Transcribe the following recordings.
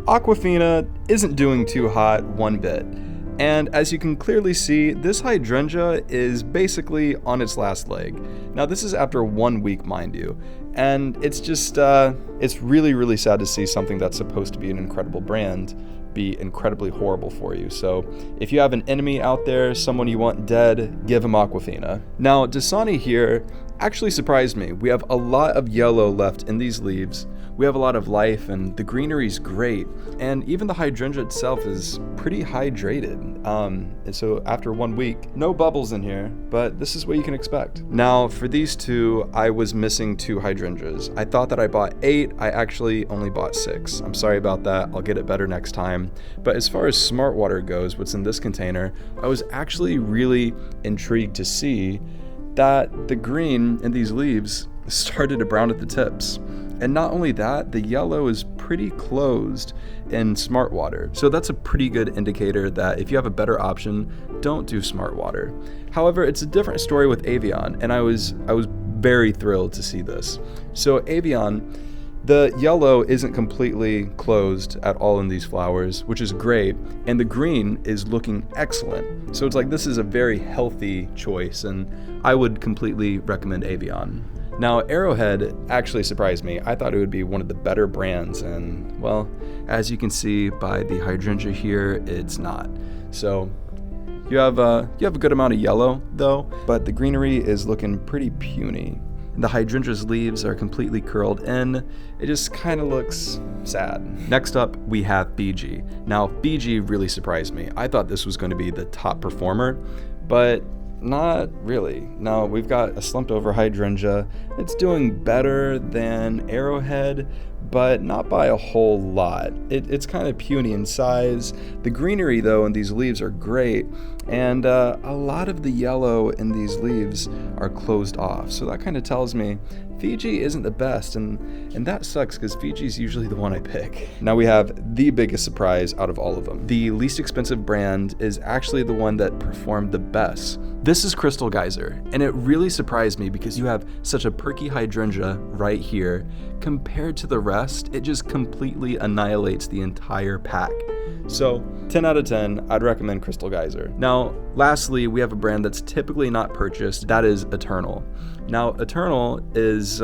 Aquafina isn't doing too hot one bit, and as you can clearly see, this hydrangea is basically on its last leg. Now this is after 1 week, mind you, and it's just, it's really sad to see something that's supposed to be an incredible brand be incredibly horrible for you. So if you have an enemy out there, someone you want dead, give him Aquafina. Now Dasani here actually surprised me. We have a lot of yellow left in these leaves. We have a lot of life, and the greenery's great, and even the hydrangea itself is pretty hydrated. And so after 1 week, no bubbles in here, but this is what you can expect. Now for these two, I was missing 2 hydrangeas. I thought that I bought 8, I actually only bought 6. I'm sorry about that, I'll get it better next time. But as far as smart water goes, what's in this container, I was actually really intrigued to see that the green in these leaves started to brown at the tips. And not only that, the yellow is pretty closed in smart water. So that's a pretty good indicator that if you have a better option, don't do smart water. However, it's a different story with Avion, and I was very thrilled to see this. So Avion, the yellow isn't completely closed at all in these flowers, which is great, and the green is looking excellent. So it's like this is a very healthy choice, and I would completely recommend Avion. Now, Arrowhead actually surprised me. I thought it would be one of the better brands, and well, as you can see by the hydrangea here, it's not. So you have a good amount of yellow though, but the greenery is looking pretty puny. The hydrangea's leaves are completely curled in. It just kind of looks sad. Next up, we have Fiji. Now, Fiji really surprised me. I thought this was going to be the top performer, but not really. Now, we've got a slumped over hydrangea. It's doing better than Arrowhead, but not by a whole lot. It's kind of puny in size. The greenery though in these leaves are great, and a lot of the yellow in these leaves are closed off. So that kind of tells me Fiji isn't the best, and that sucks because Fiji's usually the one I pick. Now we have the biggest surprise out of all of them. The least expensive brand is actually the one that performed the best. This is Crystal Geyser, and it really surprised me because you have such a perky hydrangea right here. Compared to the rest, it just completely annihilates the entire pack. So 10 out of 10, I'd recommend Crystal Geyser. Now, lastly, we have a brand that's typically not purchased, that is Eternal. Now, Eternal is,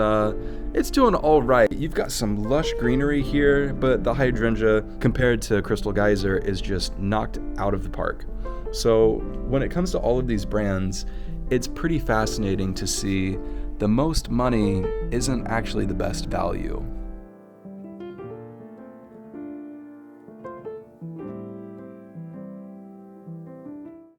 it's doing all right. You've got some lush greenery here, but the hydrangea compared to Crystal Geyser is just knocked out of the park. So when it comes to all of these brands, it's pretty fascinating to see the most money isn't actually the best value.